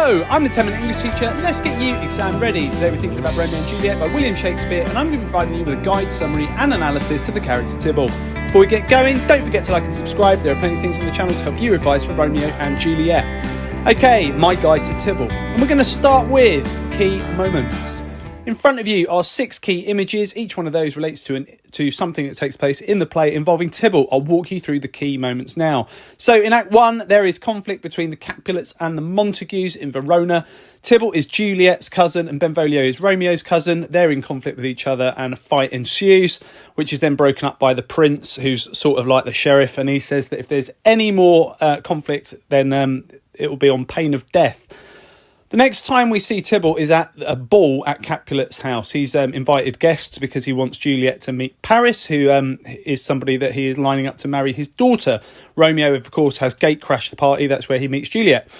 Hello, I'm the 10-minute English teacher. Let's get you exam ready. Today we're thinking about Romeo and Juliet by William Shakespeare, and I'm going to be providing you with a guide, summary and analysis to the character Tybalt. Before we get going, don't forget to like and subscribe. There are plenty of things on the channel to help you revise for Romeo and Juliet. Okay, my guide to Tybalt. And we're going to start with key moments. In front of you are 6 key images. Each one of those relates to something that takes place in the play involving Tybalt. I'll walk you through the key moments now. So in Act 1, there is conflict between the Capulets and the Montagues in Verona. Tybalt is Juliet's cousin and Benvolio is Romeo's cousin. They're in conflict with each other and a fight ensues, which is then broken up by the prince, who's sort of like the sheriff. And he says that if there's any more conflict, then it will be on pain of death. The next time we see Tybalt is at a ball at Capulet's house. He's invited guests because he wants Juliet to meet Paris, who is somebody that he is lining up to marry his daughter. Romeo, of course, has gate-crashed the party. That's where he meets Juliet.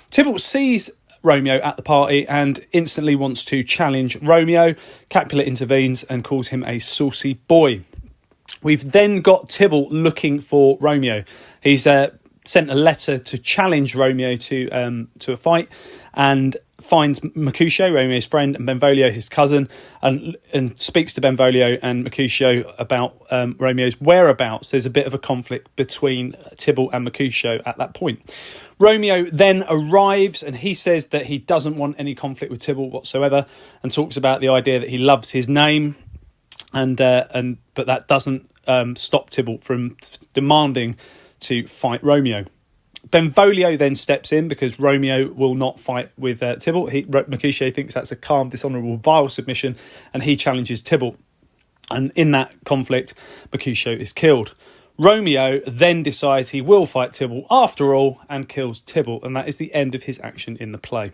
Tybalt sees Romeo at the party and instantly wants to challenge Romeo. Capulet intervenes and calls him a saucy boy. We've then got Tybalt looking for Romeo. He's sent a letter to challenge Romeo to a fight, and finds Mercutio, Romeo's friend, and Benvolio, his cousin, and speaks to Benvolio and Mercutio about Romeo's whereabouts. There's a bit of a conflict between Tybalt and Mercutio at that point. Romeo then arrives and he says that he doesn't want any conflict with Tybalt whatsoever, and talks about the idea that he loves his name, but that doesn't stop Tybalt from demanding to fight Romeo. Benvolio then steps in because Romeo will not fight with Tybalt. Mercutio thinks that's a calm, dishonourable, vile submission, and he challenges Tybalt. And in that conflict, Mercutio is killed. Romeo then decides he will fight Tybalt after all and kills Tybalt, and that is the end of his action in the play.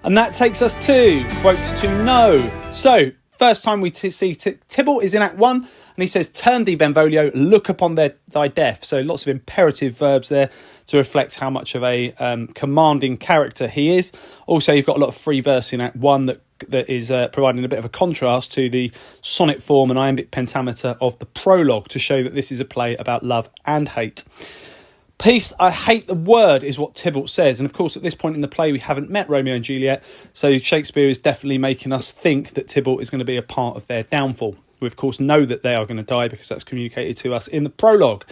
And that takes us to quotes to know. So, first time we see Tybalt is in Act 1, and he says, "Turn thee, Benvolio, look upon thy death." So lots of imperative verbs there to reflect how much of a commanding character he is. Also, you've got a lot of free verse in Act 1 that is providing a bit of a contrast to the sonnet form and iambic pentameter of the prologue to show that this is a play about love and hate. "Peace, I hate the word," is what Tybalt says. And of course, at this point in the play, we haven't met Romeo and Juliet. So Shakespeare is definitely making us think that Tybalt is going to be a part of their downfall. We, of course, know that they are going to die because that's communicated to us in the prologue.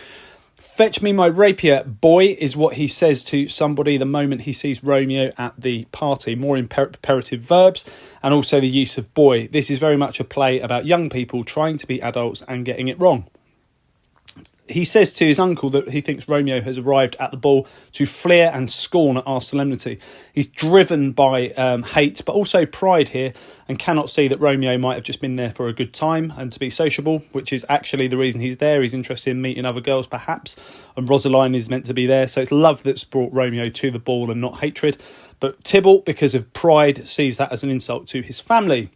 "Fetch me my rapier, boy," is what he says to somebody the moment he sees Romeo at the party. More imperative verbs and also the use of boy. This is very much a play about young people trying to be adults and getting it wrong. He says to his uncle that he thinks Romeo has arrived at the ball to fleer and scorn at our solemnity. He's driven by hate, but also pride here, and cannot see that Romeo might have just been there for a good time and to be sociable, which is actually the reason he's there. He's interested in meeting other girls, perhaps, and Rosaline is meant to be there. So it's love that's brought Romeo to the ball and not hatred. But Tybalt, because of pride, sees that as an insult to his family.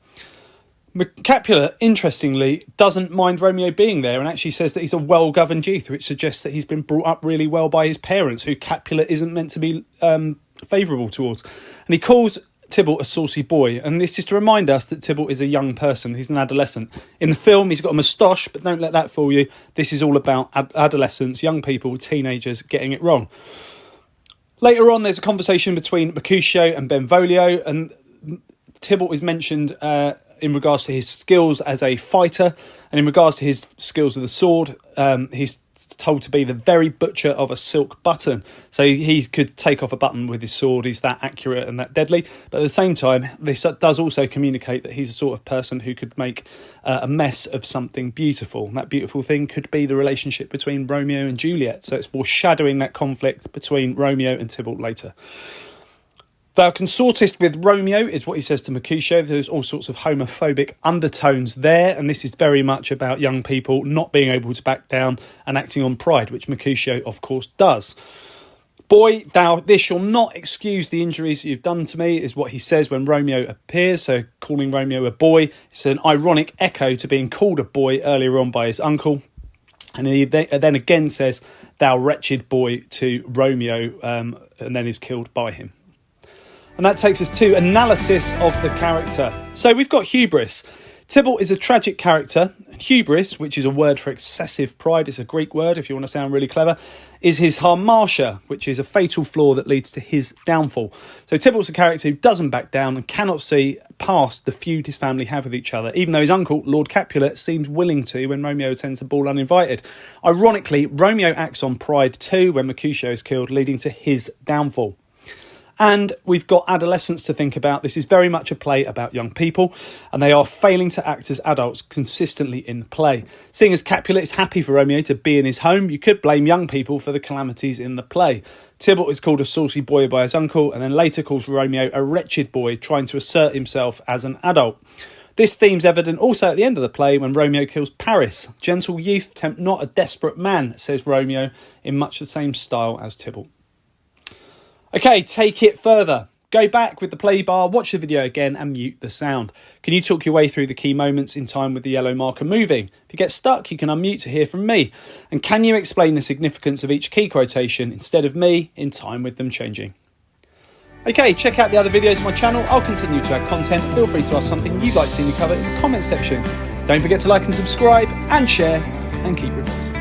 Capulet, interestingly, doesn't mind Romeo being there and actually says that he's a well-governed youth, which suggests that he's been brought up really well by his parents, who Capulet isn't meant to be favourable towards. And he calls Tybalt a saucy boy, and this is to remind us that Tybalt is a young person. He's an adolescent. In the film, he's got a moustache, but don't let that fool you. This is all about adolescents, young people, teenagers getting it wrong. Later on, there's a conversation between Mercutio and Benvolio, and Tybalt is mentioned in regards to his skills as a fighter, and in regards to his skills with the sword, he's told to be the very butcher of a silk button. So he could take off a button with his sword. He's that accurate and that deadly. But at the same time, this does also communicate that he's the sort of person who could make a mess of something beautiful. And that beautiful thing could be the relationship between Romeo and Juliet. So it's foreshadowing that conflict between Romeo and Tybalt later. "Thou consortest with Romeo," is what he says to Mercutio. There's all sorts of homophobic undertones there, and this is very much about young people not being able to back down and acting on pride, which Mercutio, of course, does. "Boy, this shall not excuse the injuries you've done to me," is what he says when Romeo appears. So calling Romeo a boy is an ironic echo to being called a boy earlier on by his uncle. And he then again says, "Thou wretched boy," to Romeo, and then is killed by him. And that takes us to analysis of the character. So we've got hubris. Tybalt is a tragic character. Hubris, which is a word for excessive pride, it's a Greek word if you want to sound really clever, is his hamartia, which is a fatal flaw that leads to his downfall. So Tybalt's a character who doesn't back down and cannot see past the feud his family have with each other, even though his uncle, Lord Capulet, seems willing to when Romeo attends a ball uninvited. Ironically, Romeo acts on pride too when Mercutio is killed, leading to his downfall. And we've got adolescents to think about. This is very much a play about young people, and they are failing to act as adults consistently in the play. Seeing as Capulet is happy for Romeo to be in his home, you could blame young people for the calamities in the play. Tybalt is called a saucy boy by his uncle, and then later calls Romeo a wretched boy trying to assert himself as an adult. This theme's evident also at the end of the play when Romeo kills Paris. Gentle youth tempt not a desperate man, says Romeo, in much the same style as Tybalt. Okay, take it further. Go back with the play bar, watch the video again and mute the sound. Can you talk your way through the key moments in time with the yellow marker moving? If you get stuck, you can unmute to hear from me. And can you explain the significance of each key quotation instead of me in time with them changing? Okay, check out the other videos on my channel. I'll continue to add content. Feel free to ask something you'd like to see me cover in the comments section. Don't forget to like and subscribe and share, and keep revising.